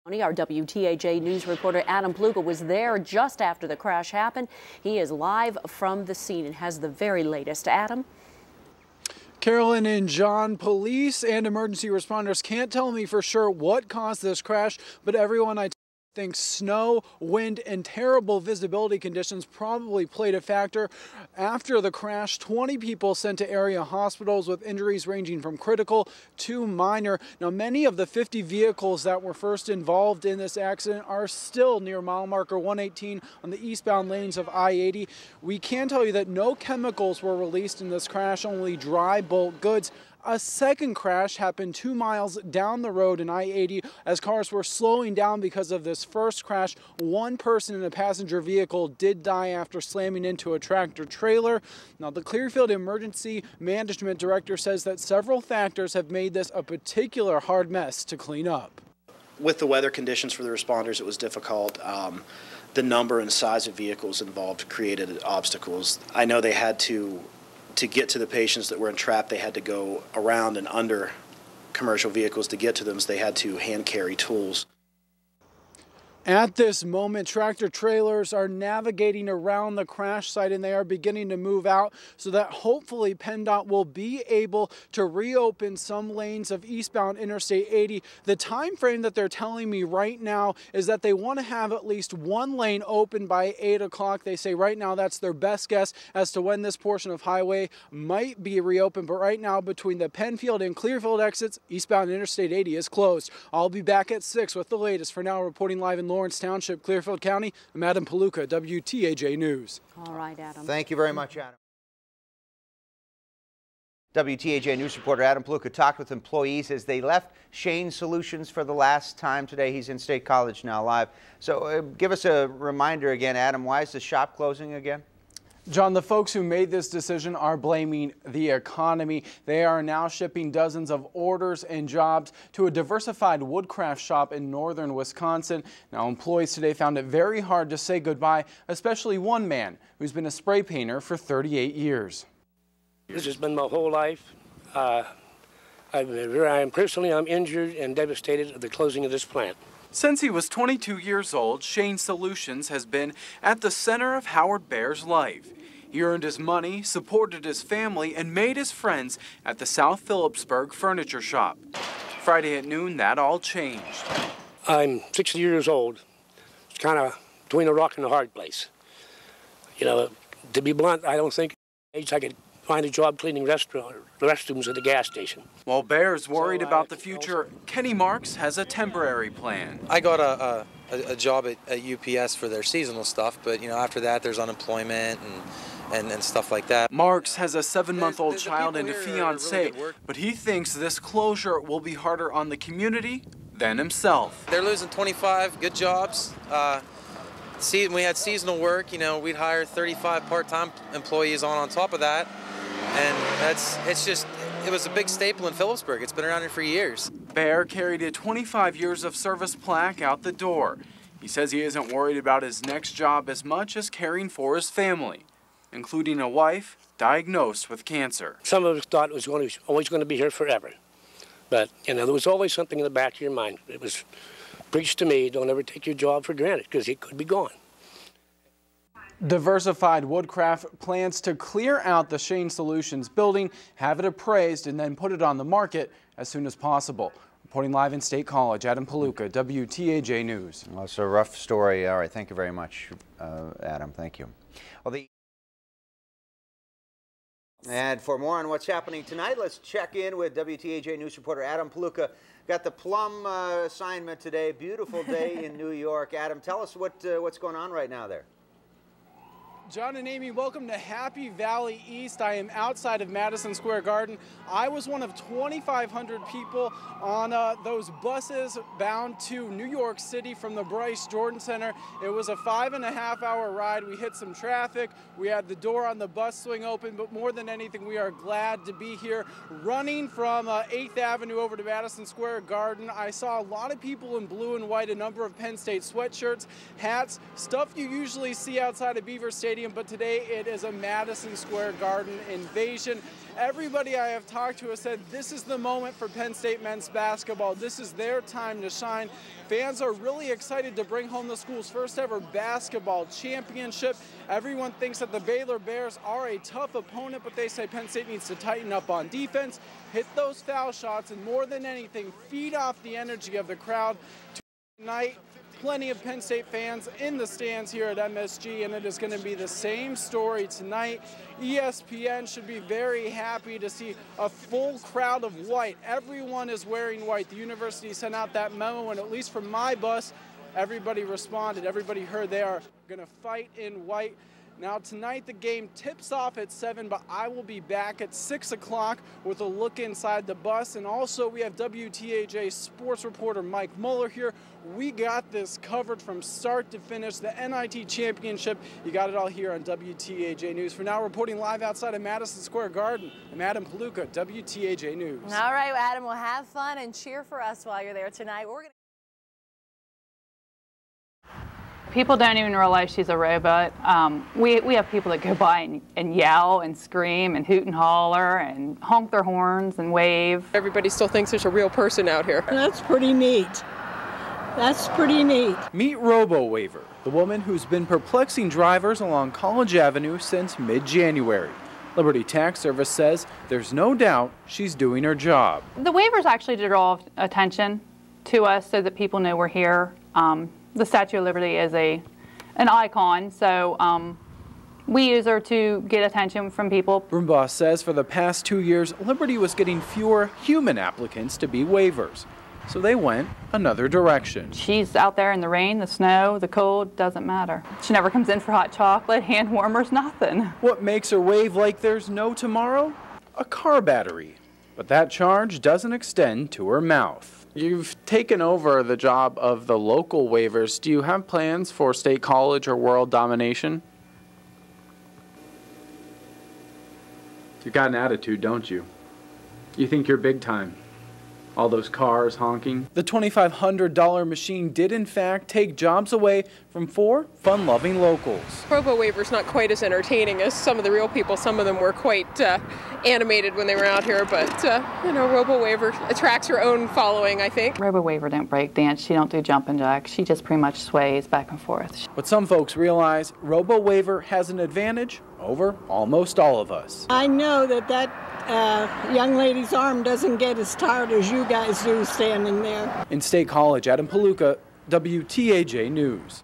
Our WTAJ News reporter Adam Paluka was there just after the crash happened. He is live from the scene and has the very latest. Adam? Carolyn and John, police and emergency responders can't tell me for sure what caused this crash, but everyone I think snow, wind, and terrible visibility conditions probably played a factor. After the crash, 20 people sent to area hospitals with injuries ranging from critical to minor. Now, many of the 50 vehicles that were first involved in this accident are still near mile marker 118 on the eastbound lanes of I-80. We can tell you that no chemicals were released in this crash, only dry bulk goods. A second crash happened 2 miles down the road in I-80 as cars were slowing down because of this first crash. One person in a passenger vehicle did die after slamming into a tractor trailer. Now, the Clearfield Emergency Management Director says that several factors have made this a particular hard mess to clean up. With the weather conditions for the responders, it was difficult. The number and size of vehicles involved created obstacles. I know they had to get to the patients that were entrapped, they had to go around and under commercial vehicles to get to them, so they had to hand carry tools. At this moment, tractor trailers are navigating around the crash site and they are beginning to move out so that hopefully PennDOT will be able to reopen some lanes of eastbound Interstate 80. The time frame that they're telling me right now is that they want to have at least one lane open by 8 o'clock. They say right now that's their best guess as to when this portion of highway might be reopened. But right now, between the Penfield and Clearfield exits, eastbound Interstate 80 is closed. I'll be back at 6 with the latest. For now, reporting live in Lawrence Township, Clearfield County, I'm Adam Paluka, WTAJ News. All right, Adam. Thank you very much, Adam. WTAJ News reporter Adam Paluka talked with employees as they left Shane Solutions for the last time today. He's in State College now live. So give us a reminder again, Adam, why is the shop closing again? John, the folks who made this decision are blaming the economy. They are now shipping dozens of orders and jobs to a diversified woodcraft shop in northern Wisconsin. Now, employees today found it very hard to say goodbye, especially one man who's been a spray painter for 38 years. This has been my whole life. I'm injured and devastated at the closing of this plant. Since he was 22 years old, Shane Solutions has been at the center of Howard Bear's life. He earned his money, supported his family, and made his friends at the South Phillipsburg furniture shop. Friday at noon, that all changed. I'm 60 years old. It's kind of between a rock and a hard place. You know, to be blunt, I don't think I could find a job cleaning restrooms at the gas station. While Bear's worried about the future, Kenny Marks has a temporary plan. I got a job at UPS for their seasonal stuff, but you know, after that there's unemployment and stuff like that. Marks has a 7-month-old child and a fiance, really but he thinks this closure will be harder on the community than himself. They're losing 25 good jobs. We had seasonal work, you know, we'd hire 35 part-time employees on top of that. And it was a big staple in Phillipsburg. It's been around here for years. Bear carried a 25 years of service plaque out the door. He says he isn't worried about his next job as much as caring for his family, including a wife diagnosed with cancer. Some of us thought it was always going to be here forever. But, you know, there was always something in the back of your mind. It was preached to me, don't ever take your job for granted because it could be gone. Diversified Woodcraft plans to clear out the Shane Solutions building, have it appraised, and then put it on the market as soon as possible. Reporting live in State College, Adam Paluka, WTAJ News. Well, it's a rough story. All right, thank you very much, Adam. Thank you. Well, and for more on what's happening tonight, let's check in with WTAJ News reporter Adam Paluka. Got the plum assignment today. Beautiful day in New York. Adam, tell us what's going on right now there. John and Amy, welcome to Happy Valley East. I am outside of Madison Square Garden. I was one of 2,500 people on those buses bound to New York City from the Bryce Jordan Center. It was a 5.5-hour ride. We hit some traffic. We had the door on the bus swing open, but more than anything, we are glad to be here running from 8th Avenue over to Madison Square Garden. I saw a lot of people in blue and white, a number of Penn State sweatshirts, hats, stuff you usually see outside of Beaver Stadium Stadium, but today it is a Madison Square Garden invasion. Everybody I have talked to has said this is the moment for Penn State men's basketball. This is their time to shine. Fans are really excited to bring home the school's first ever basketball championship. Everyone thinks that the Baylor Bears are a tough opponent, but they say Penn State needs to tighten up on defense, hit those foul shots, and more than anything, feed off the energy of the crowd. Tonight, plenty of Penn State fans in the stands here at MSG, and it is going to be the same story tonight. ESPN should be very happy to see a full crowd of white. Everyone is wearing white. The university sent out that memo, and at least from my bus, everybody responded. Everybody heard they are going to fight in white. Now tonight the game tips off at 7, but I will be back at 6 o'clock with a look inside the bus. And also we have WTAJ sports reporter Mike Muller here. We got this covered from start to finish, the NIT championship. You got it all here on WTAJ News. For now, reporting live outside of Madison Square Garden, I'm Adam Paluka, WTAJ News. All right, Adam, well, have fun and cheer for us while you're there tonight. People don't even realize she's a robot. We have people that go by and yell and scream and hoot and holler and honk their horns and wave. Everybody still thinks there's a real person out here. That's pretty neat. That's pretty neat. Meet RoboWaver, the woman who's been perplexing drivers along College Avenue since mid-January. Liberty Tax Service says there's no doubt she's doing her job. The waivers actually draw attention to us so that people know we're here. The Statue of Liberty is an icon, so we use her to get attention from people. Brumbaugh says for the past 2 years, Liberty was getting fewer human applicants to be waivers, so they went another direction. She's out there in the rain, the snow, the cold, doesn't matter. She never comes in for hot chocolate, hand warmers, nothing. What makes her wave like there's no tomorrow? A car battery. But that charge doesn't extend to her mouth. You've taken over the job of the local waivers. Do you have plans for state college or world domination? You've got an attitude, don't you? You think you're big time. All those cars honking. The $2,500 machine did in fact take jobs away from 4 fun-loving locals. RoboWaver's not quite as entertaining as some of the real people. Some of them were quite animated when they were out here, but you know, RoboWaver attracts her own following, I think. RoboWaver don't break dance. She don't do jumping jacks. She just pretty much sways back and forth. But some folks realize RoboWaver has an advantage over almost all of us. I know that young lady's arm doesn't get as tired as you guys do standing there. In State College, Adam Paluka, WTAJ News.